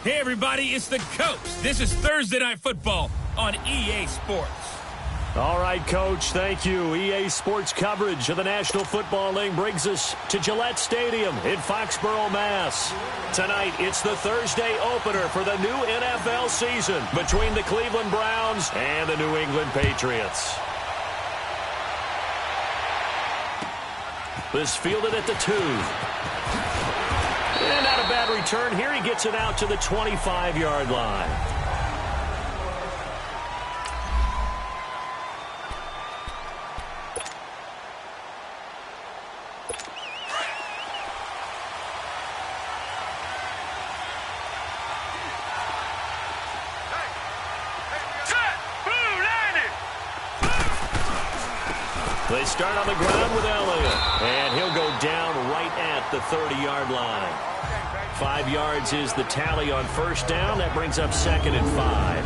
Hey, everybody, it's the coach. This is Thursday Night Football on EA Sports. All right, Coach, thank you. EA Sports coverage of the National Football League brings us to Gillette Stadium in Foxborough, Mass. Tonight, it's the Thursday opener for the new NFL season between the Cleveland Browns and the New England Patriots. This fielded at the 2. And not a bad return here. He gets it out to the 25-yard line. They start on the ground with Elliott, and he'll go down right at the 30-yard line. 5 yards is the tally on first down. That brings up 2nd and 5.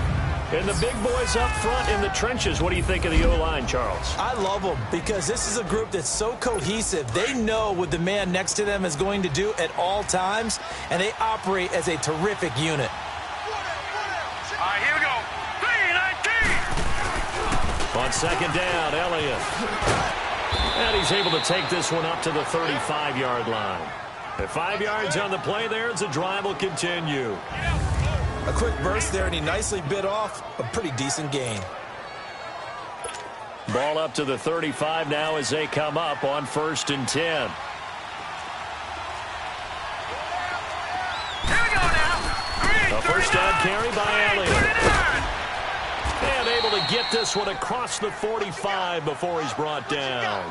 And the big boys up front in the trenches. What do you think of the O-line, Charles? I love them because this is a group that's so cohesive. They know what the man next to them is going to do at all times, and they operate as a terrific unit. All right, here we go. 3-19. On second down, Elliott. And he's able to take this one up to the 35-yard line. At 5 yards on the play there, as the drive will continue. A quick burst there, and he nicely bit off a pretty decent gain. Ball up to the 35 now as they come up on 1st and 10. Here we go now. A first down carry by Elliott. And able to get this one across the 45 before he's brought down.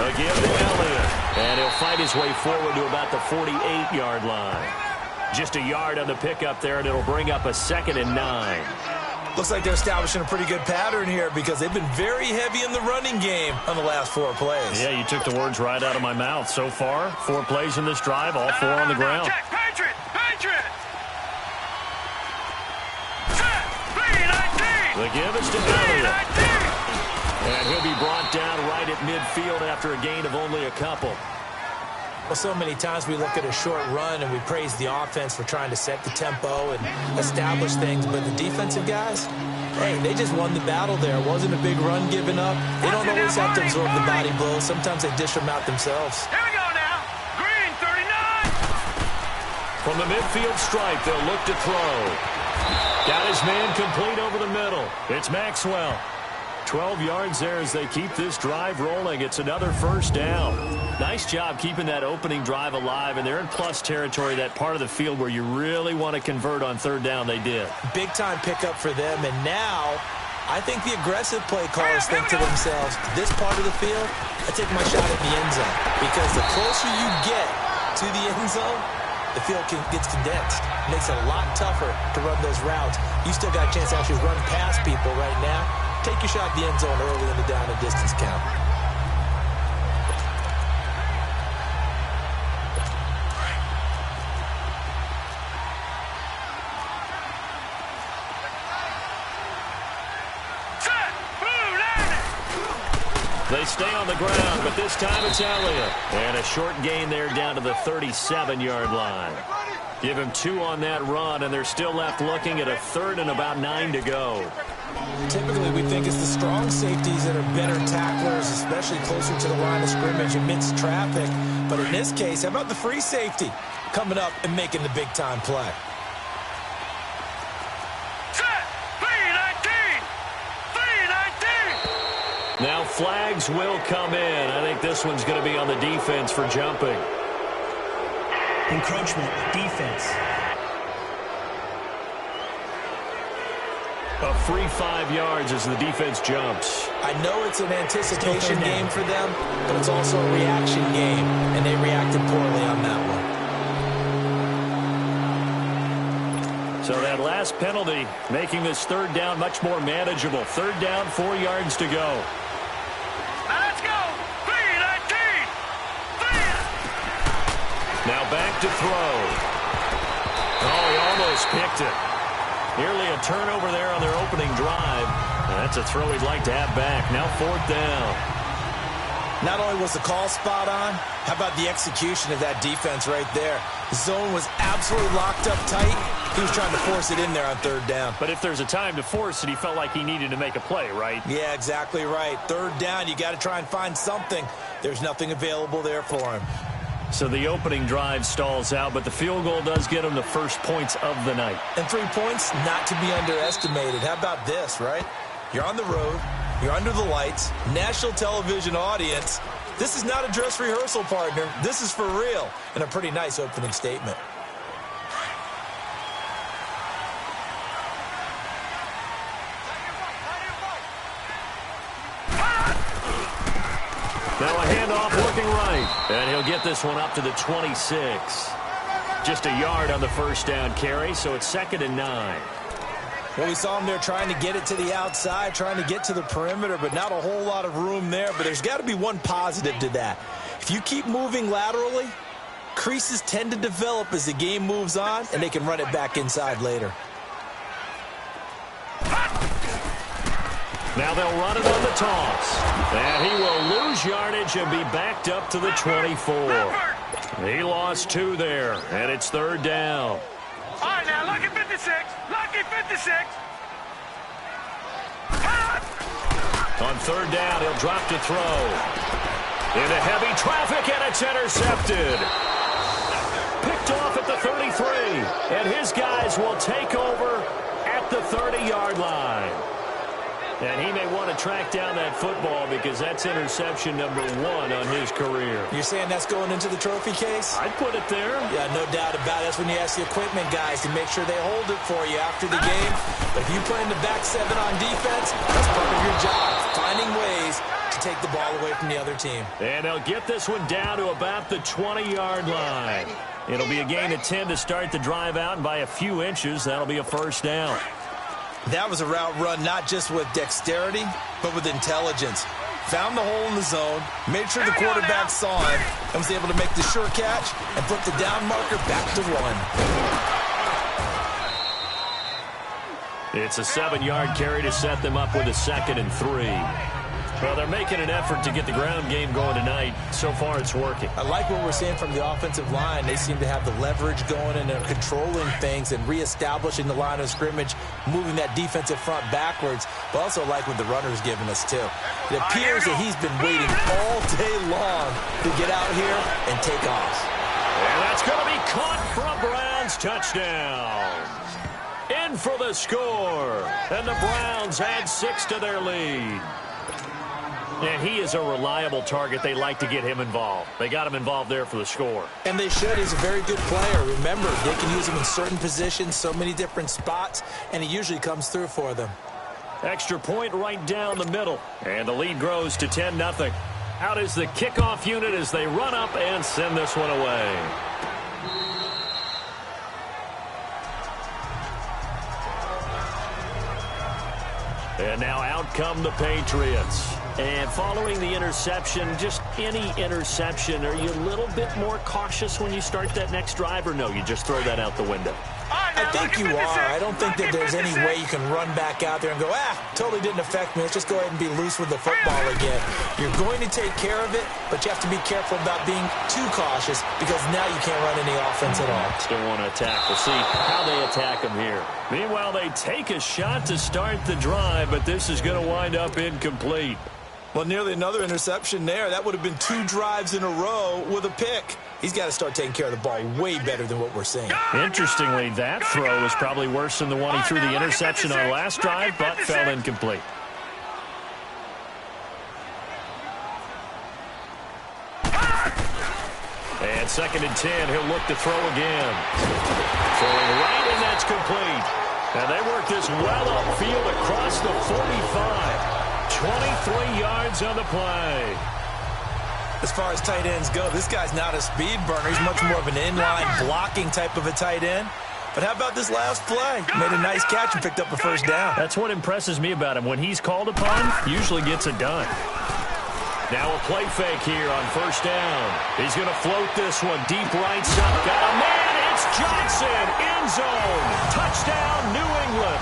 Again to Elliott, and he'll fight his way forward to about the 48-yard line. Just a yard on the pickup there, and it'll bring up a 2nd and 9. Looks like they're establishing a pretty good pattern here because they've been very heavy in the running game on the last 4 plays. Yeah, you took the words right out of my mouth. So far, 4 plays in this drive, all 4 on the ground. Check, Patriot! Patriot! Set! 3-19! The give is to Elliott. And he'll be brought down right at midfield after a gain of only a couple. Well, so many times we look at a short run and we praise the offense for trying to set the tempo and establish things, but the defensive guys, hey, they just won the battle there. It wasn't a big run given up. They don't always have to absorb the body blows. Sometimes they dish them out themselves. Here we go now. Green, 39. From the midfield stripe, they'll look to throw. Got his man complete over the middle. It's Maxwell. 12 yards there as they keep this drive rolling. It's another first down. Nice job keeping that opening drive alive, and they're in plus territory, that part of the field where you really want to convert on 3rd down. They did. Big-time pickup for them, and now I think the aggressive play callers think to themselves, this part of the field, I take my shot at the end zone, because the closer you get to the end zone, the field gets condensed. It makes it a lot tougher to run those routes. You still got a chance to actually run past people right now. Take your shot at the end zone early in the down and distance count. They stay on the ground, but this time it's Elliott. And a short gain there down to the 37-yard line. Give him 2 on that run, and they're still left looking at a 3rd and about 9 to go. Typically, we think it's the strong safeties that are better tacklers, especially closer to the line of scrimmage amidst traffic. But in this case, how about the free safety coming up and making the big-time play? Set! 3-19! 3-19! Now flags will come in. I think this one's going to be on the defense for jumping. Encroachment, defense. A free 5 yards as the defense jumps. I know it's an anticipation game for them, but it's also a reaction game, and they reacted poorly on that one. So that last penalty making this 3rd down much more manageable. 3rd down, 4 yards to go. Now let's go. 3-19. Now back to throw. Oh, he almost picked it. Nearly a turnover there on their opening drive. And that's a throw he'd like to have back. Now 4th down. Not only was the call spot on, how about the execution of that defense right there? The zone was absolutely locked up tight. He was trying to force it in there on 3rd down. But if there's a time to force it, he felt like he needed to make a play, right? Yeah, exactly right. 3rd down, you got to try and find something. There's nothing available there for him. So the opening drive stalls out, but the field goal does get him the first points of the night. And 3 points, not to be underestimated. How about this, right? You're on the road. You're under the lights, national television audience. This is not a dress rehearsal, partner. This is for real, and a pretty nice opening statement. Now a handoff looking right, and he'll get this one up to the 26. Just a yard on the first down carry, so it's 2nd and 9. Well, we saw him there trying to get it to the outside, trying to get to the perimeter, but not a whole lot of room there. But there's got to be one positive to that. If you keep moving laterally, creases tend to develop as the game moves on, and they can run it back inside later. Now they'll run it on the toss. And he will lose yardage and be backed up to the 24. He lost 2 there, and it's 3rd down. All right, now, lucky 56. Lucky 56. On 3rd down, he'll drop to throw. Into heavy traffic, and it's intercepted. Picked off at the 33, and his guys will take over at the 30-yard line. And he may want to track down that football because that's interception number 1 on his career. You're saying that's going into the trophy case? I'd put it there. Yeah, no doubt about it. That's when you ask the equipment guys to make sure they hold it for you after the game. But if you play in the back 7 on defense, that's part of your job, finding ways to take the ball away from the other team. And they'll get this one down to about the 20-yard line. It'll be a gain of 10 to start the drive out, and by a few inches, that'll be a first down. That was a route run not just with dexterity, but with intelligence. Found the hole in the zone, made sure the quarterback saw it, and was able to make the sure catch and put the down marker back to 1. It's a 7-yard carry to set them up with a 2nd and 3. Well, they're making an effort to get the ground game going tonight. So far, it's working. I like what we're seeing from the offensive line. They seem to have the leverage going, and they're controlling things and reestablishing the line of scrimmage, moving that defensive front backwards, but also like what the runner's giving us, too. It appears that he's been waiting all day long to get out here and take off. And that's going to be caught for a Browns touchdown. In for the score, and the Browns add 6 to their lead. And he is a reliable target. They like to get him involved. They got him involved there for the score. And they should. He's a very good player. Remember, they can use him in certain positions, so many different spots, and he usually comes through for them. Extra point right down the middle. And the lead grows to 10-0. Out is the kickoff unit as they run up and send this one away. And now out come the Patriots. And following the interception, just any interception, are you a little bit more cautious when you start that next drive, or no, you just throw that out the window? I think you are. I don't think that there's any way you can run back out there and go, totally didn't affect me. Let's just go ahead and be loose with the football again. You're going to take care of it, but you have to be careful about being too cautious because now you can't run any offense at all. Still want to attack. We'll see how they attack them here. Meanwhile, they take a shot to start the drive, but this is going to wind up incomplete. Well, nearly another interception there. That would have been 2 drives in a row with a pick. He's got to start taking care of the ball way better than what we're seeing. Interestingly, that throw was probably worse than the one he threw the interception on last drive, but fell incomplete. And 2nd and 10, he'll look to throw again. Throwing right, and that's complete. And they work this well upfield across the 45. 23 yards on the play. As far as tight ends go, this guy's not a speed burner. He's much more of an inline blocking type of a tight end. But how about this last play? Made a nice catch and picked up a first down. That's what impresses me about him. When he's called upon, usually gets it done. Now a play fake here on first down. He's going to float this one deep right side. Got a man. It's Johnson. End zone. Touchdown, New England.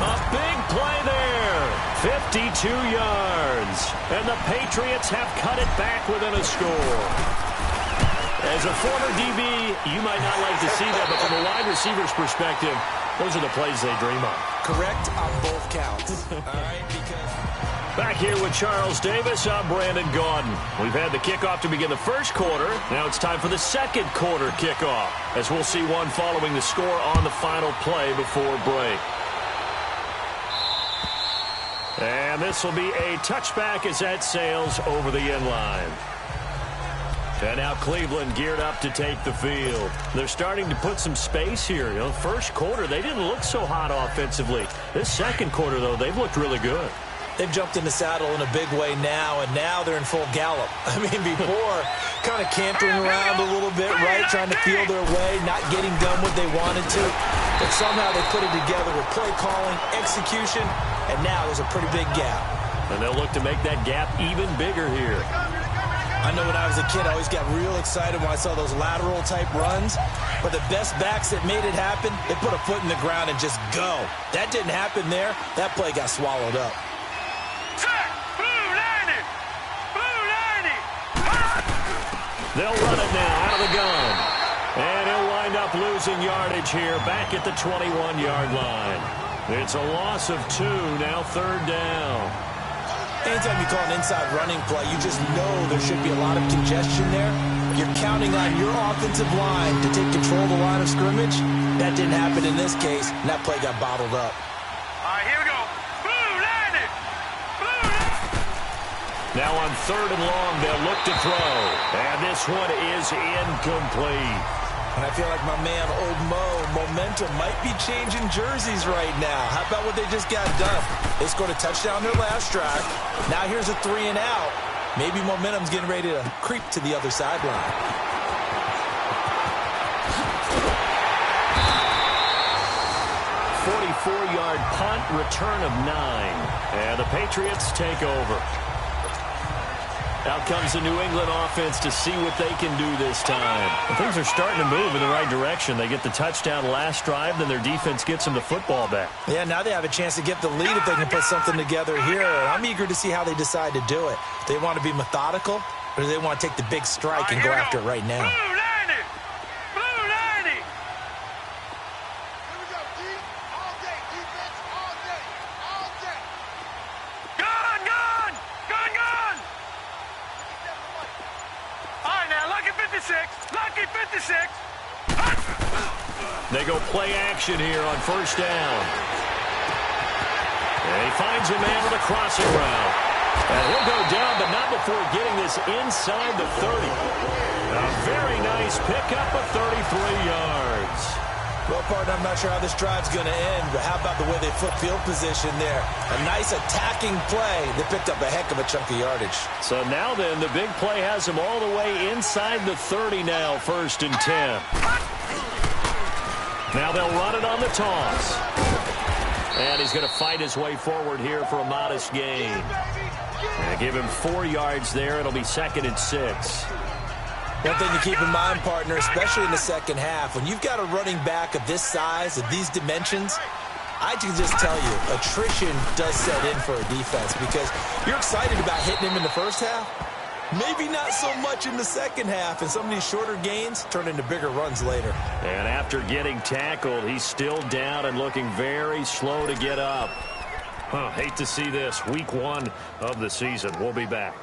A big play there. 52 yards. And the Patriots have cut it back within a score. As a former DB, you might not like to see that, but from a wide receiver's perspective, those are the plays they dream of. Correct on both counts. All right, because... Back here with Charles Davis, I'm Brandon Gaudin. We've had the kickoff to begin the first quarter. Now it's time for the second quarter kickoff, as we'll see one following the score on the final play before break. And this will be a touchback as that sails over the end line. And now Cleveland geared up to take the field. They're starting to put some space here. You know, first quarter, they didn't look so hot offensively. This second quarter, though, they've looked really good. They've jumped in the saddle in a big way now, and now they're in full gallop. I mean, before, kind of cantering around a little bit, right, trying to feel their way, not getting done what they wanted to. But somehow they put it together with play calling, execution, and now there's a pretty big gap. And they'll look to make that gap even bigger here. I know when I was a kid, I always got real excited when I saw those lateral-type runs. But the best backs that made it happen, they put a foot in the ground and just go. That didn't happen there. That play got swallowed up. They'll run it now out of the gun. And he'll wind up losing yardage here back at the 21-yard line. It's a loss of 2, now third down. Anytime you call an inside running play, you just know there should be a lot of congestion there. You're counting on your offensive line to take control of the line of scrimmage. That didn't happen in this case, and that play got bottled up. All right, here we go. Now on third and long, they'll look to throw. And this one is incomplete. And I feel like my man, Old Mo, momentum might be changing jerseys right now. How about what they just got done? They scored a touchdown their last drive. Now here's a 3 and out. Maybe momentum's getting ready to creep to the other sideline. .44-yard punt, return of 9. And the Patriots take over. Out comes the New England offense to see what they can do this time. And things are starting to move in the right direction. They get the touchdown last drive, then their defense gets them the football back. Yeah, now they have a chance to get the lead if they can put something together here. I'm eager to see how they decide to do it. Do they want to be methodical, or do they want to take the big strike and go after it right now? Lucky 56. They go play action here on first down. And he finds a man with a crossing route. And he'll go down, but not before getting this inside the 30. A very nice pickup of 33 yards. Well, partner, I'm not sure how this drive's going to end, but how about the way they flip field position there? A nice attacking play. They picked up a heck of a chunk of yardage. So now then, the big play has him all the way inside the 30 now, first and 10. Now they'll run it on the toss. And he's going to fight his way forward here for a modest gain. And give him 4 yards there. It'll be second and 6. One thing to keep in mind, partner, especially in the second half, when you've got a running back of this size, of these dimensions, I can just tell you, attrition does set in for a defense because you're excited about hitting him in the first half. Maybe not so much in the second half, and some of these shorter gains turn into bigger runs later. And after getting tackled, he's still down and looking very slow to get up. Hate to see this. Week 1 of the season. We'll be back.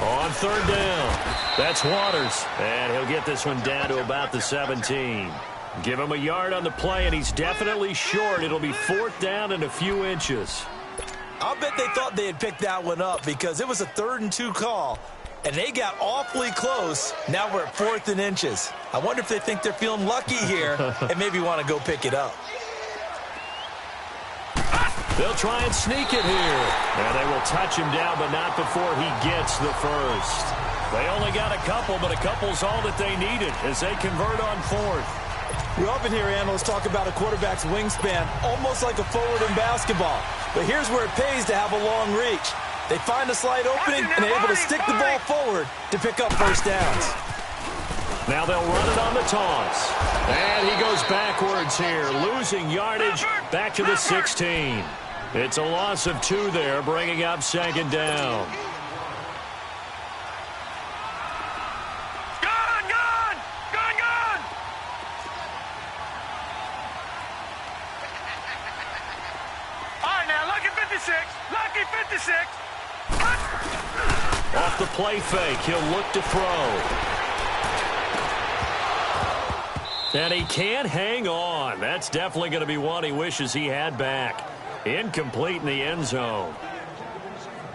On third down, that's Waters, and he'll get this one down to about the 17. Give him a yard on the play, and he's definitely short. It'll be fourth down and a few inches. I'll bet they thought they had picked that one up because it was a 3rd and 2 call, and they got awfully close. Now we're at 4th and inches. I wonder if they think they're feeling lucky here and maybe want to go pick it up. They'll try and sneak it here. And they will touch him down, but not before he gets the first. They only got a couple, but a couple's all that they needed as they convert on 4th. We often hear analysts talk about a quarterback's wingspan, almost like a forward in basketball. But here's where it pays to have a long reach. They find a slight opening and are able to stick the ball forward to pick up first downs. Now they'll run it on the toss. And he goes backwards here, losing yardage back to the 16. It's a loss of 2 there, bringing up 2nd down. Gone, gone! Gone, gone! All right, now, lucky 56. Lucky 56. Off the play fake, he'll look to throw. And he can't hang on. That's definitely going to be one he wishes he had back. Incomplete in the end zone.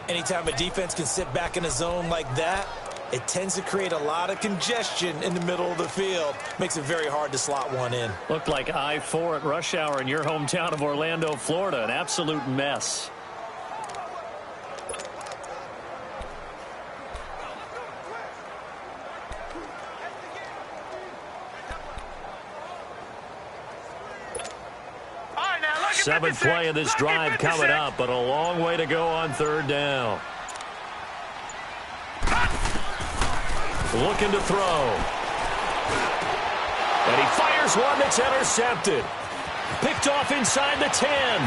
Anytime a defense can sit back in a zone like that, it tends to create a lot of congestion in the middle of the field. Makes it very hard to slot one in. Looked like I-4 at rush hour in your hometown of Orlando, Florida. An absolute mess. Seventh play of this drive coming up, but a long way to go on 3rd down. Looking to throw. And he fires one that's intercepted. Picked off inside the 10.